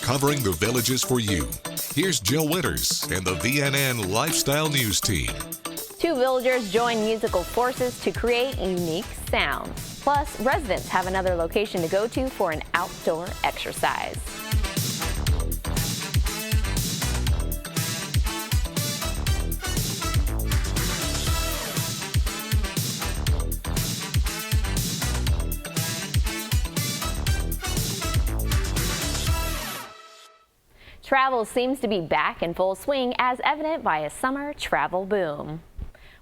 covering the villages for you. Here's Jill Winters and the VNN Lifestyle News Team. Two villagers join musical forces to create unique sounds. Plus, residents have another location to go to for an outdoor exercise. Travel seems to be back in full swing, as evident by a summer travel boom.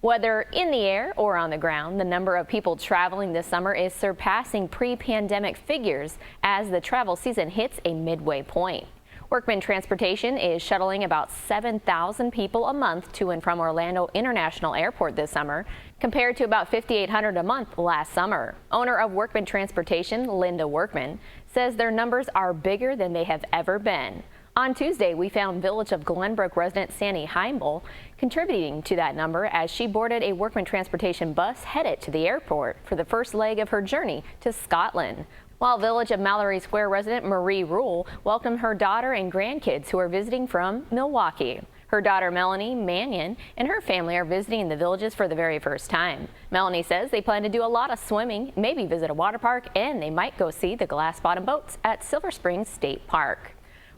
Whether in the air or on the ground, the number of people traveling this summer is surpassing pre-pandemic figures as the travel season hits a midway point. Workman Transportation is shuttling about 7,000 people a month to and from Orlando International Airport this summer, compared to about 5,800 a month last summer. Owner of Workman Transportation, Linda Workman, says their numbers are bigger than they have ever been. On Tuesday, we found Village of Glenbrook resident Sandy Heimel contributing to that number as she boarded a Workman Transportation bus headed to the airport for the first leg of her journey to Scotland. While Village of Mallory Square resident Marie Rule welcomed her daughter and grandkids who are visiting from Milwaukee. Her daughter Melanie Mannion and her family are visiting the villages for the very first time. Melanie says they plan to do a lot of swimming, maybe visit a water park, and they might go see the glass bottom boats at Silver Springs State Park.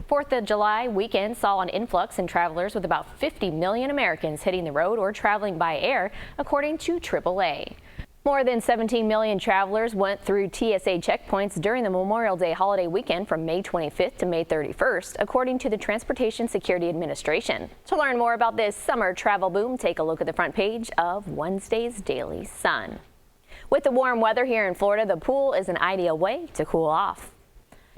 4th of July weekend saw an influx in travelers, with about 50 million Americans hitting the road or traveling by air, according to AAA. More than 17 million travelers went through TSA checkpoints during the Memorial Day holiday weekend from May 25th to May 31st, according to the Transportation Security Administration. To learn more about this summer travel boom, take a look at the front page of Wednesday's Daily Sun. With the warm weather here in Florida, the pool is an ideal way to cool off.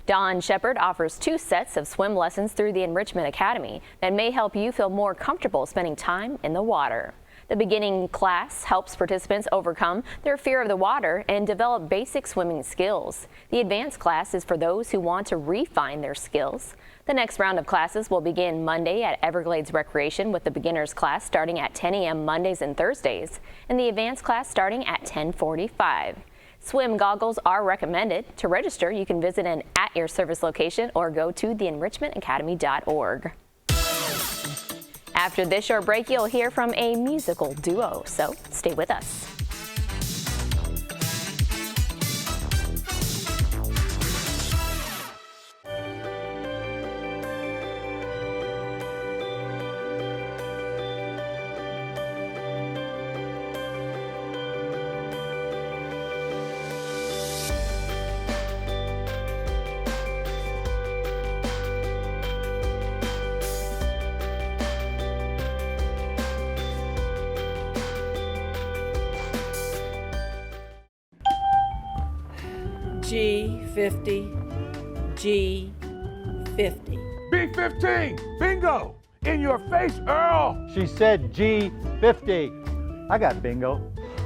Dawn Shepard offers 2 sets of swim lessons through the Enrichment Academy that may help you feel more comfortable spending time in the water. The beginning class helps participants overcome their fear of the water and develop basic swimming skills. The advanced class is for those who want to refine their skills. The next round of classes will begin Monday at Everglades Recreation, with the beginners class starting at 10 a.m. Mondays and Thursdays, and the advanced class starting at 10:45. Swim goggles are recommended. To register, you can visit an at your service location or go to theenrichmentacademy.org. After this short break, you'll hear from a musical duo, so stay with us. G50, G50. B15, bingo! In your face, Earl! She said G50. I got bingo.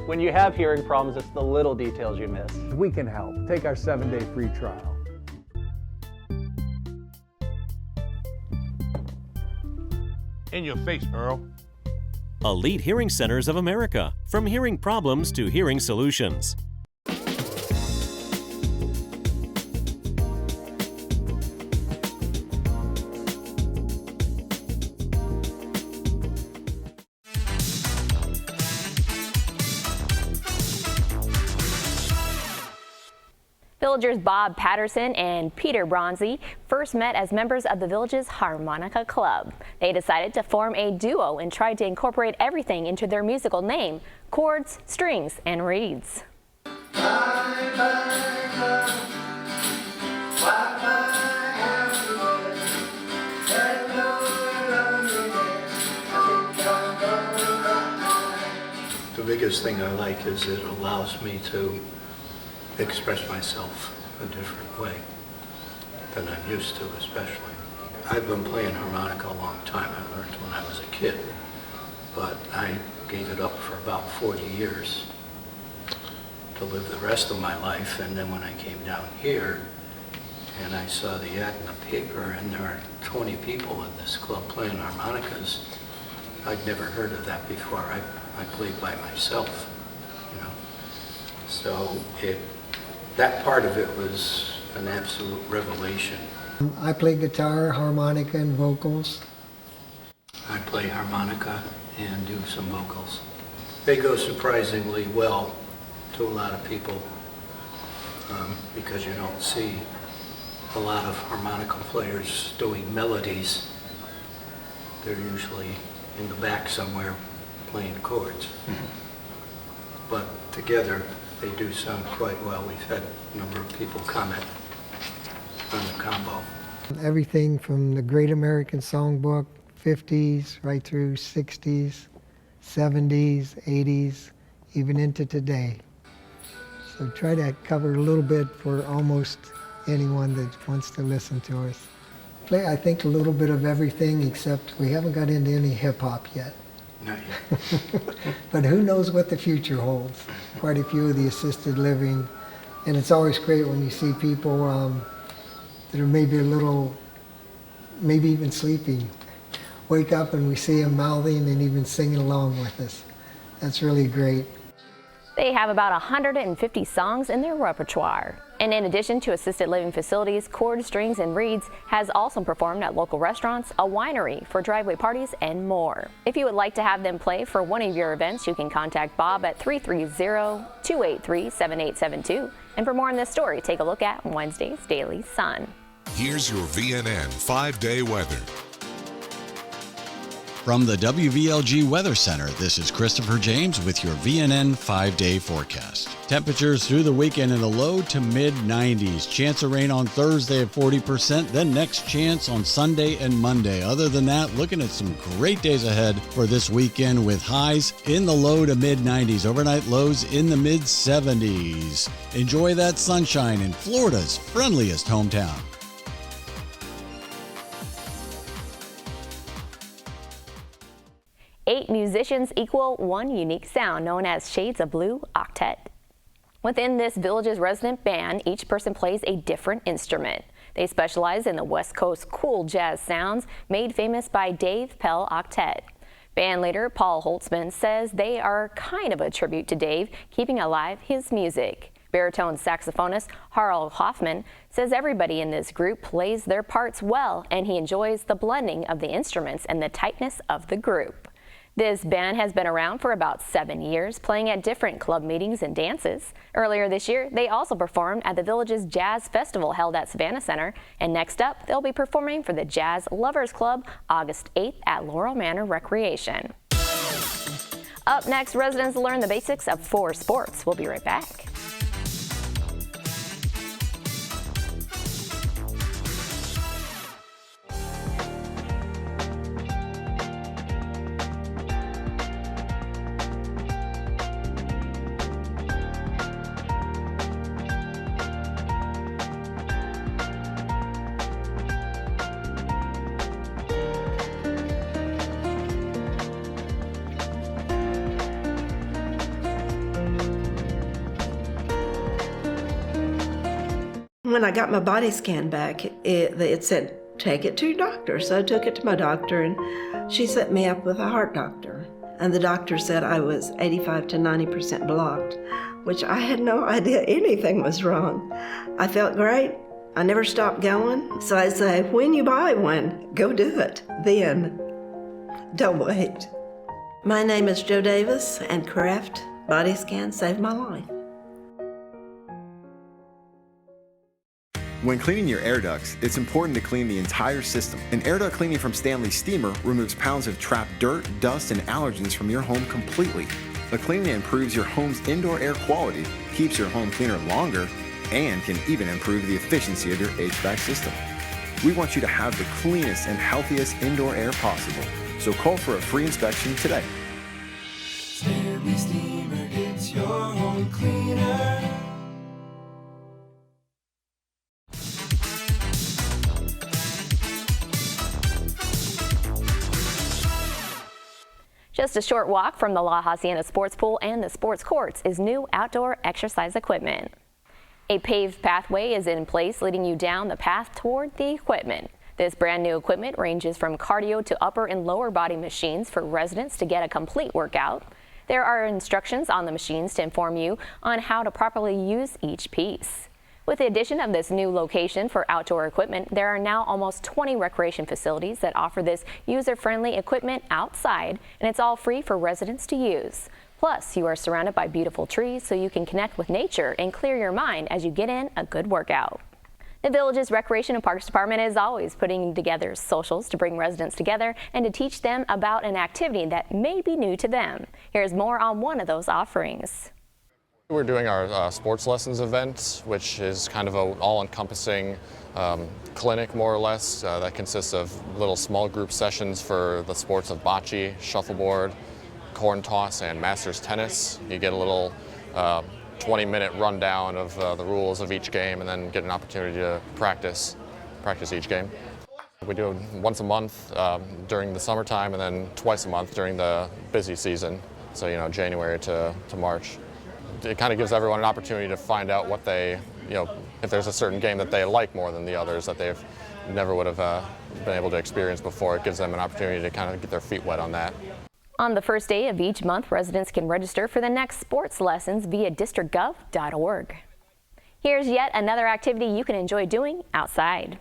When you have hearing problems, it's the little details you miss. We can help. Take our 7-day free trial. In your face, Earl. Elite Hearing Centers of America. From hearing problems to hearing solutions. Villagers Bob Patterson and Peter Bronzy first met as members of the village's Harmonica Club. They decided to form a duo and tried to incorporate everything into their musical name: chords, strings, and reeds. The biggest thing I like is it allows me to express myself a different way than I'm used to, especially. I've been playing harmonica a long time. I learned when I was a kid, but I gave it up for about 40 years to live the rest of my life. And then when I came down here and I saw the ad in the paper and there are 20 people in this club playing harmonicas, I'd never heard of that before. I played by myself, you know. So that part of it was an absolute revelation I play guitar, harmonica, and vocals. I play harmonica and do some vocals. They go surprisingly well to a lot of people because you don't see a lot of harmonica players doing melodies. They're usually in the back somewhere playing chords. But together they do sound quite well. We've had a number of people comment on the combo. Everything from the Great American Songbook, 50s, right through 60s, 70s, 80s, even into today. So try to cover a little bit for almost anyone that wants to listen to us. Play, I think, a little bit of everything, except we haven't got into any hip-hop yet. Not yet. But who knows what the future holds. Quite a few of the assisted living. And it's always great when you see people that are maybe a little, maybe even sleeping, wake up and we see them mouthing and even singing along with us. That's really great. They have about 150 songs in their repertoire. And in addition to assisted living facilities, Chord Strings and Reeds has also performed at local restaurants, a winery, for driveway parties, and more. If you would like to have them play for one of your events, you can contact Bob at 330-283-7872. And for more on this story, take a look at Wednesday's Daily Sun. Here's your VNN 5-day weather. From the WVLG Weather Center, this is Christopher James with your VNN 5-day forecast. Temperatures through the weekend in the low to mid-90s. Chance of rain on Thursday at 40%, then next chance on Sunday and Monday. Other than that, looking at some great days ahead for this weekend with highs in the low to mid-90s. Overnight lows in the mid-70s. Enjoy that sunshine in Florida's friendliest hometown. 8 musicians equal one unique sound known as Shades of Blue Octet. Within this village's resident band, each person plays a different instrument. They specialize in the West Coast cool jazz sounds made famous by Dave Pell Octet. Band leader Paul Holtzman says they are kind of a tribute to Dave, keeping alive his music. Baritone saxophonist Harl Hoffman says everybody in this group plays their parts well, and he enjoys the blending of the instruments and the tightness of the group. This band has been around for about 7 years, playing at different club meetings and dances. Earlier this year, they also performed at the village's Jazz Festival held at Savannah Center. And next up, they'll be performing for the Jazz Lovers Club August 8th at Laurel Manor Recreation. Up next, residents learn the basics of 4 sports. We'll be right back. When I got my body scan back, it said, take it to your doctor. So I took it to my doctor, and she set me up with a heart doctor. And the doctor said I was 85 to 90% blocked, which I had no idea anything was wrong. I felt great. I never stopped going. So I say, when you buy one, go do it. Then, don't wait. My name is Joe Davis, and Kraft Body Scan saved my life. When cleaning your air ducts, it's important to clean the entire system. An air duct cleaning from Stanley Steamer removes pounds of trapped dirt, dust, and allergens from your home completely. The cleaning improves your home's indoor air quality, keeps your home cleaner longer, and can even improve the efficiency of your HVAC system. We want you to have the cleanest and healthiest indoor air possible, so call for a free inspection today. Stanley Steamer gets your home cleaner. Just a short walk from the La Hacienda Sports Pool and the sports courts is new outdoor exercise equipment. A paved pathway is in place leading you down the path toward the equipment. This brand new equipment ranges from cardio to upper and lower body machines for residents to get a complete workout. There are instructions on the machines to inform you on how to properly use each piece. With the addition of this new location for outdoor equipment, there are now almost 20 recreation facilities that offer this user-friendly equipment outside, and it's all free for residents to use. Plus, you are surrounded by beautiful trees, so you can connect with nature and clear your mind as you get in a good workout. The Village's Recreation and Parks Department is always putting together socials to bring residents together and to teach them about an activity that may be new to them. Here's more on one of those offerings. We're doing our sports lessons event, which is kind of an all-encompassing clinic, more or less, that consists of little small group sessions for the sports of bocce, shuffleboard, corn toss, and masters tennis. You get a little 20-minute rundown of the rules of each game and then get an opportunity to practice each game. We do it once a month during the summertime and then twice a month during the busy season, so January to March. It kind of gives everyone an opportunity to find out what they, if there's a certain game that they like more than the others that they've never would have been able to experience before. It gives them an opportunity to kind of get their feet wet on that. On the first day of each month, residents can register for the next sports lessons via districtgov.org. Here's yet another activity you can enjoy doing outside.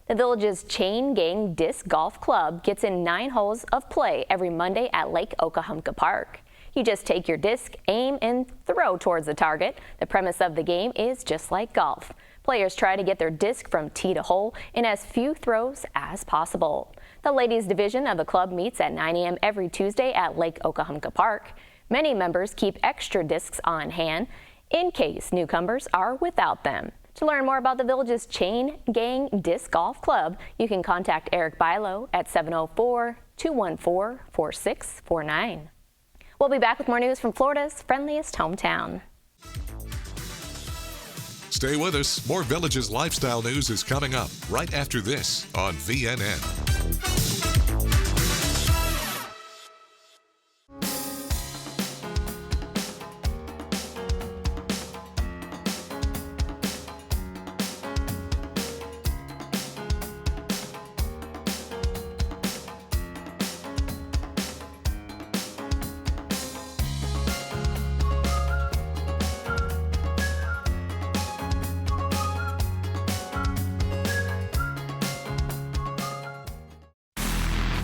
The Village's Chain Gang Disc Golf Club gets in 9 holes of play every Monday at Lake Okahumka Park. You just take your disc, aim, and throw towards the target. The premise of the game is just like golf. Players try to get their disc from tee to hole in as few throws as possible. The ladies division of the club meets at 9 a.m. every Tuesday at Lake Okahumka Park. Many members keep extra discs on hand in case newcomers are without them. To learn more about the Village's Chain Gang Disc Golf Club, you can contact Eric Bilo at 704-214-4649. We'll be back with more news from Florida's friendliest hometown. Stay with us. More Village's lifestyle news is coming up right after this on VNN.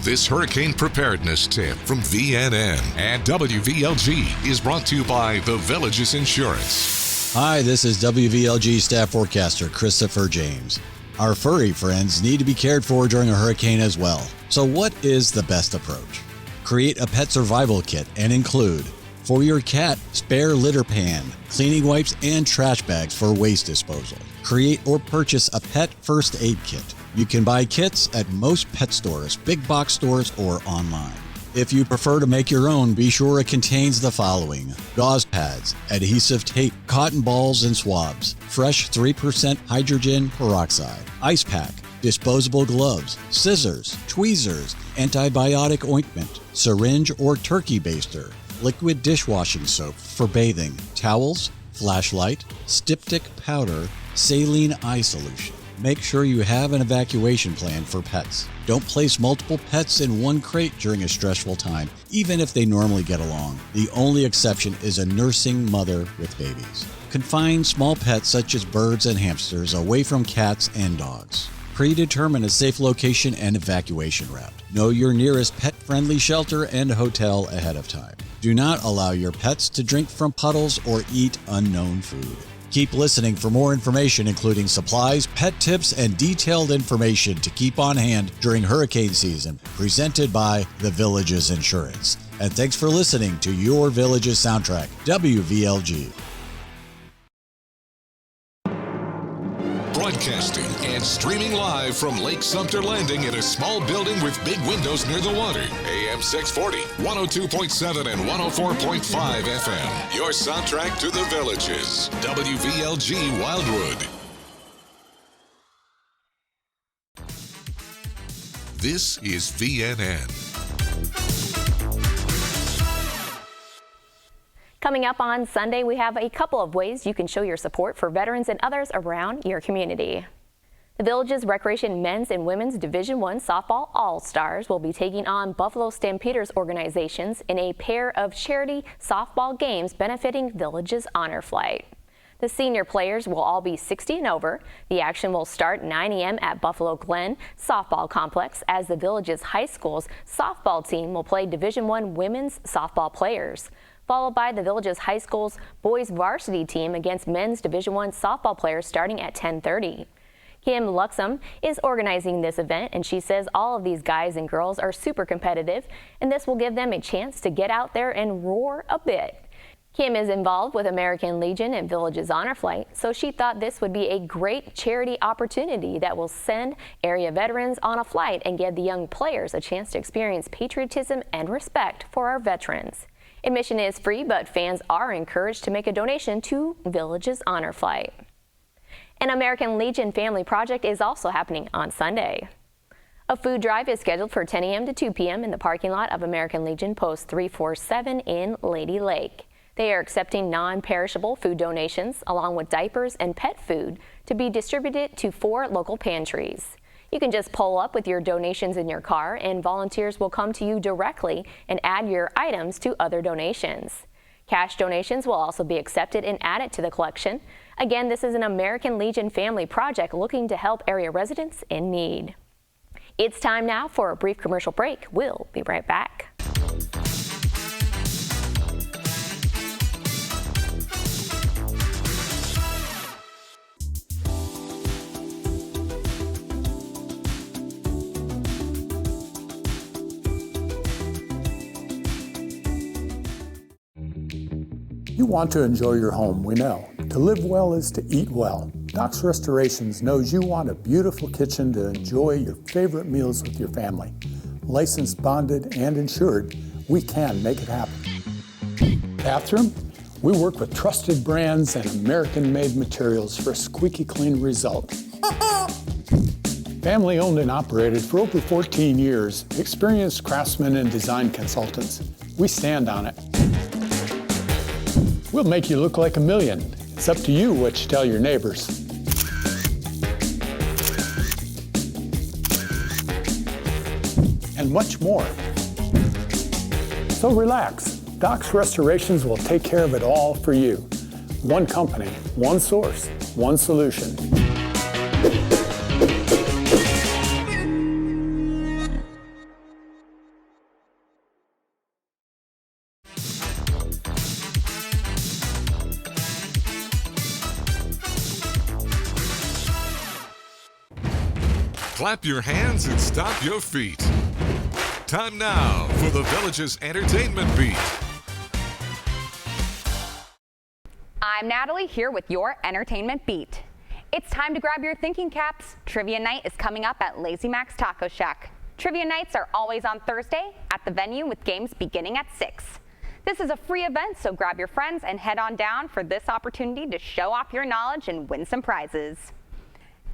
This hurricane preparedness tip from VNN and WVLG is brought to you by The Village's Insurance. Hi, this is WVLG staff forecaster Christopher James. Our furry friends need to be cared for during a hurricane as well. So what is the best approach? Create a pet survival kit and include, for your cat, spare litter pan, cleaning wipes, and trash bags for waste disposal. Create or purchase a pet first aid kit. You can buy kits at most pet stores, big box stores, or online. If you prefer to make your own, be sure it contains the following: gauze pads, adhesive tape, cotton balls and swabs, fresh 3% hydrogen peroxide, ice pack, disposable gloves, scissors, tweezers, antibiotic ointment, syringe or turkey baster, liquid dishwashing soap for bathing, towels, flashlight, styptic powder, saline eye solution. Make sure you have an evacuation plan for pets. Don't place multiple pets in one crate during a stressful time, even if they normally get along. The only exception is a nursing mother with babies. Confine small pets such as birds and hamsters away from cats and dogs. Predetermine a safe location and evacuation route. Know your nearest pet-friendly shelter and hotel ahead of time. Do not allow your pets to drink from puddles or eat unknown food. Keep listening for more information, including supplies, pet tips, and detailed information to keep on hand during hurricane season, presented by The Village's Insurance. And thanks for listening to Your Village's Soundtrack, WVLG. Broadcasting and streaming live from Lake Sumter Landing in a small building with big windows near the water. AM 640, 102.7 and 104.5 FM. Your soundtrack to the Villages. WVLG Wildwood. This is VNN. Coming up on Sunday, we have a couple of ways you can show your support for veterans and others around your community. The Village's Recreation Men's and Women's Division I Softball All-Stars will be taking on Buffalo Stampeders organizations in a pair of charity softball games benefiting Village's Honor Flight. The senior players will all be 60 and over. The action will start 9 a.m. at Buffalo Glen Softball Complex as the village's high school's softball team will play Division I women's softball players, followed by the village's high school's boys varsity team against men's Division I softball players starting at 10:30. Kim Luxem is organizing this event, and she says all of these guys and girls are super competitive, and this will give them a chance to get out there and roar a bit. Kim is involved with American Legion and Villages Honor Flight, so she thought this would be a great charity opportunity that will send area veterans on a flight and give the young players a chance to experience patriotism and respect for our veterans. Admission is free, but fans are encouraged to make a donation to Villages Honor Flight. An American Legion Family Project is also happening on Sunday. A food drive is scheduled for 10 a.m. to 2 p.m. in the parking lot of American Legion Post 347 in Lady Lake. They are accepting non-perishable food donations along with diapers and pet food to be distributed to 4 local pantries. You can just pull up with your donations in your car and volunteers will come to you directly and add your items to other donations. Cash donations will also be accepted and added to the collection. Again, this is an American Legion Family Project looking to help area residents in need. It's time now for a brief commercial break. We'll be right back. You want to enjoy your home, we know. To live well is to eat well. Doc's Restorations knows you want a beautiful kitchen to enjoy your favorite meals with your family. Licensed, bonded, and insured, we can make it happen. Bathroom? We work with trusted brands and American-made materials for a squeaky clean result. Family owned and operated for over 14 years, experienced craftsmen and design consultants. We stand on it. We'll make you look like a million. It's up to you what you tell your neighbors. And much more. So relax. Doc's Restorations will take care of it all for you. One company, one source, one solution. Clap your hands and stomp your feet. Time now for the Village's Entertainment Beat. I'm Natalie here with your Entertainment Beat. It's time to grab your thinking caps. Trivia night is coming up at Lazy Mac's Taco Shack. Trivia nights are always on Thursday at the venue with games beginning at 6. This is a free event, so grab your friends and head on down for this opportunity to show off your knowledge and win some prizes.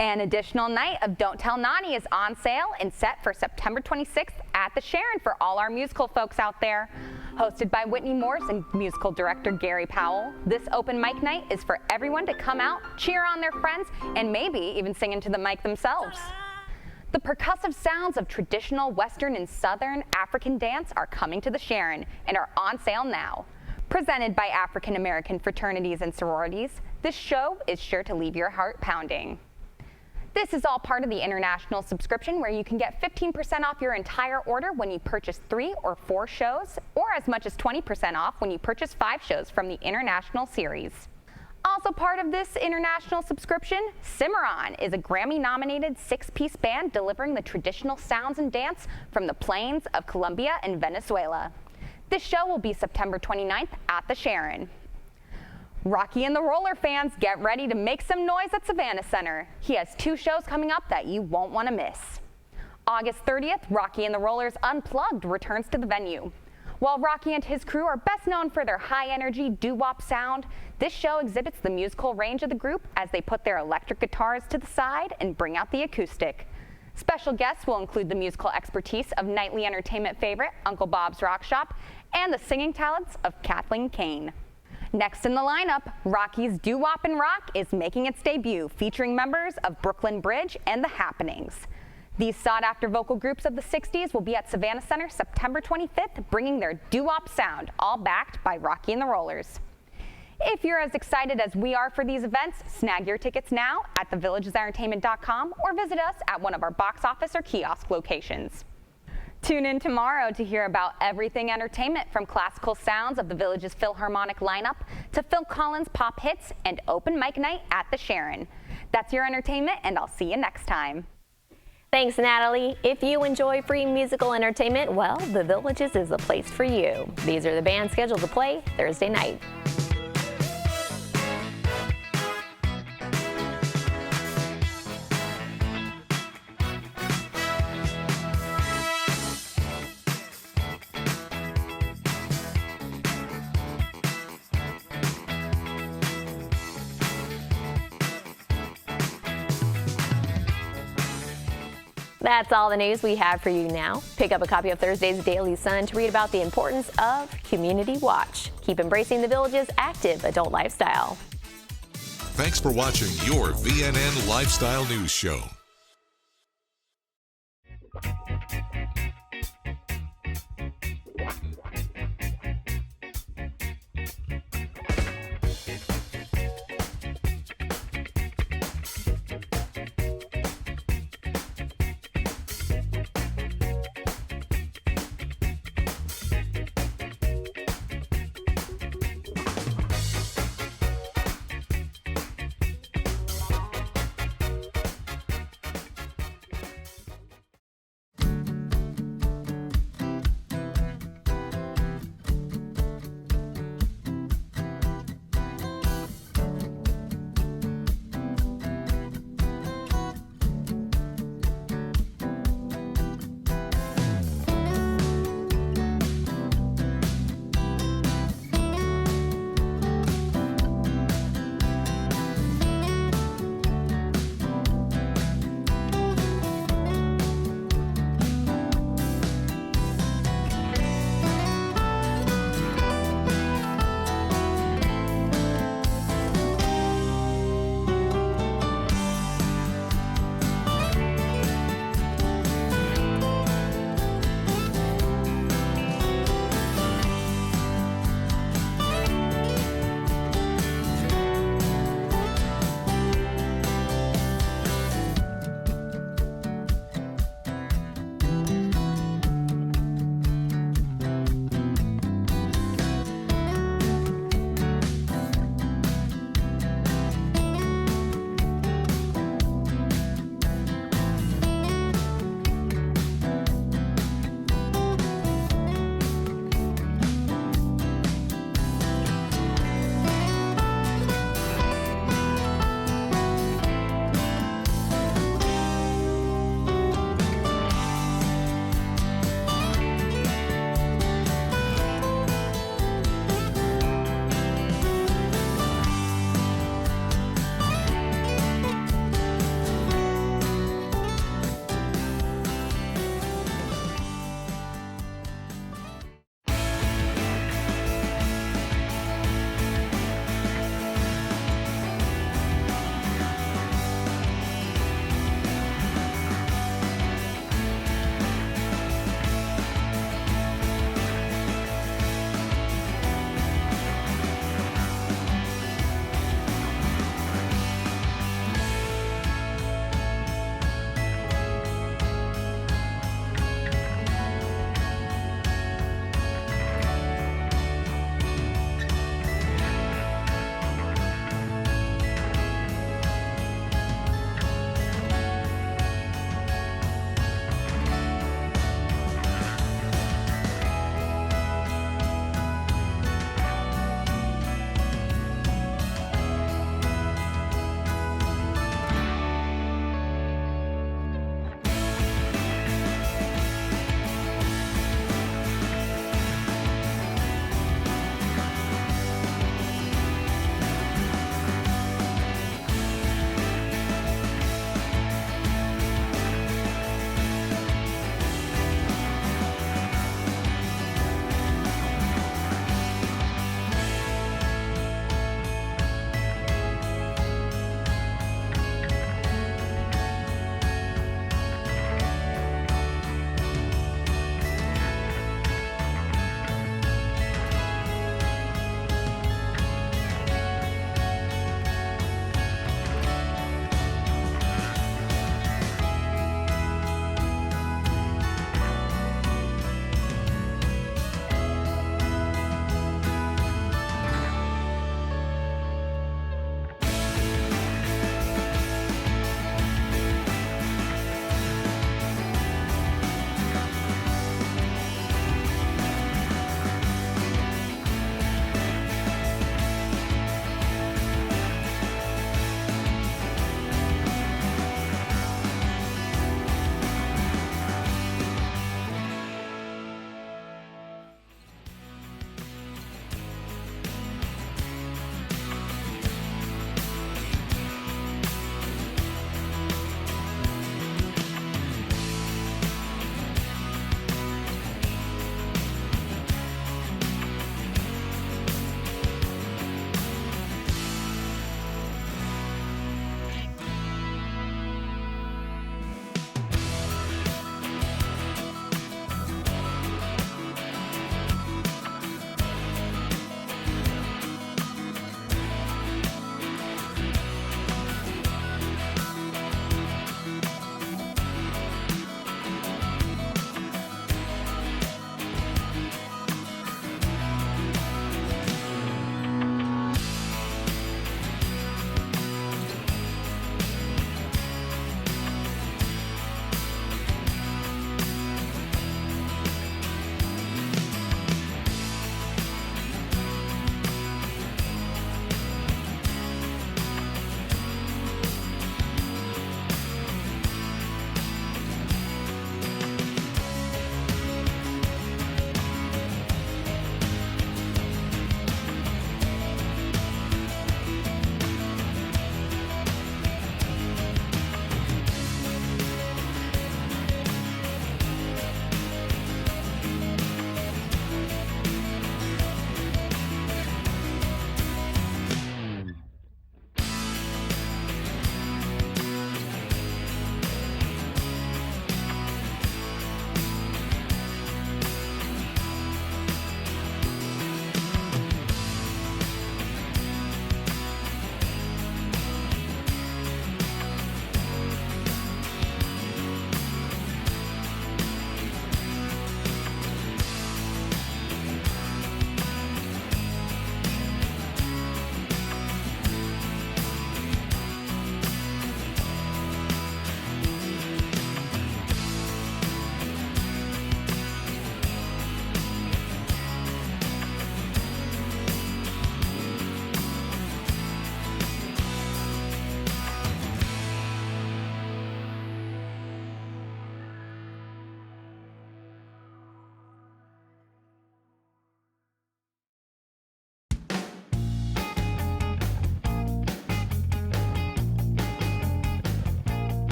An additional night of Don't Tell Nani is on sale and set for September 26th at the Sharon for all our musical folks out there. Hosted by Whitney Morse and musical director Gary Powell, this open mic night is for everyone to come out, cheer on their friends, and maybe even sing into the mic themselves. The percussive sounds of traditional Western and Southern African dance are coming to the Sharon and are on sale now. Presented by African American fraternities and sororities, this show is sure to leave your heart pounding. This is all part of the International subscription where you can get 15% off your entire order when you purchase 3 or 4 shows, or as much as 20% off when you purchase 5 shows from the International series. Also part of this International subscription, Cimarron is a Grammy-nominated 6-piece band delivering the traditional sounds and dance from the plains of Colombia and Venezuela. This show will be September 29th at the Sharon. Rocky and the Roller fans, get ready to make some noise at Savannah Center. He has 2 shows coming up that you won't want to miss. August 30th, Rocky and the Rollers Unplugged returns to the venue. While Rocky and his crew are best known for their high-energy doo-wop sound, this show exhibits the musical range of the group as they put their electric guitars to the side and bring out the acoustic. Special guests will include the musical expertise of nightly entertainment favorite Uncle Bob's Rock Shop and the singing talents of Kathleen Kane. Next in the lineup, Rocky's Doo-Wop and Rock is making its debut, featuring members of Brooklyn Bridge and The Happenings. These sought-after vocal groups of the 60s will be at Savannah Center September 25th, bringing their doo-wop sound, all backed by Rocky and the Rollers. If you're as excited as we are for these events, snag your tickets now at thevillagesentertainment.com or visit us at one of our box office or kiosk locations. Tune in tomorrow to hear about everything entertainment, from classical sounds of the Village's Philharmonic lineup to Phil Collins' pop hits and open mic night at the Sharon. That's your entertainment, and I'll see you next time. Thanks, Natalie. If you enjoy free musical entertainment, well, The Villages is the place for you. These are the bands scheduled to play Thursday night. That's all the news we have for you now. Pick up a copy of Thursday's Daily Sun to read about the importance of Community Watch. Keep embracing the Village's active adult lifestyle. Thanks for watching your VNN Lifestyle News Show.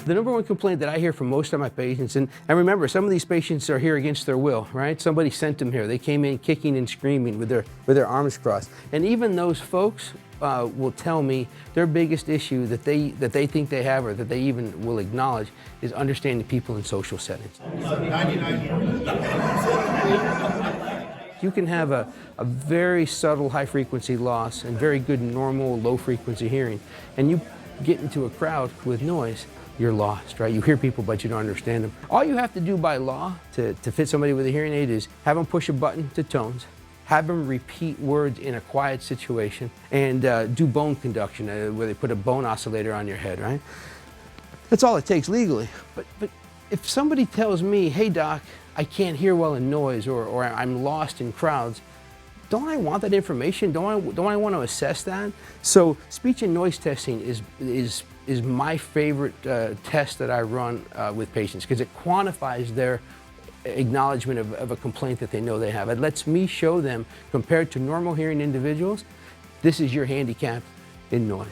The number one complaint that I hear from most of my patients, and remember, some of these patients are here against their will, right? Somebody sent them here. They came in kicking and screaming with their arms crossed. And even those folks will tell me their biggest issue that they think they have, or that they even will acknowledge, is understanding people in social settings. You can have a very subtle high-frequency loss and very good normal low-frequency hearing, and you get into a crowd with noise, you're lost, right? You hear people, but you don't understand them. All you have to do by law to fit somebody with a hearing aid is have them push a button to tones, have them repeat words in a quiet situation, and do bone conduction, where they put a bone oscillator on your head, right? That's all it takes legally. But if somebody tells me, hey doc, I can't hear well in noise, or I'm lost in crowds, don't I want that information? Don't I want to assess that? So speech and noise testing is my favorite test that I run with patients, because it quantifies their acknowledgement of a complaint that they know they have. It lets me show them, compared to normal hearing individuals, this is your handicap in noise.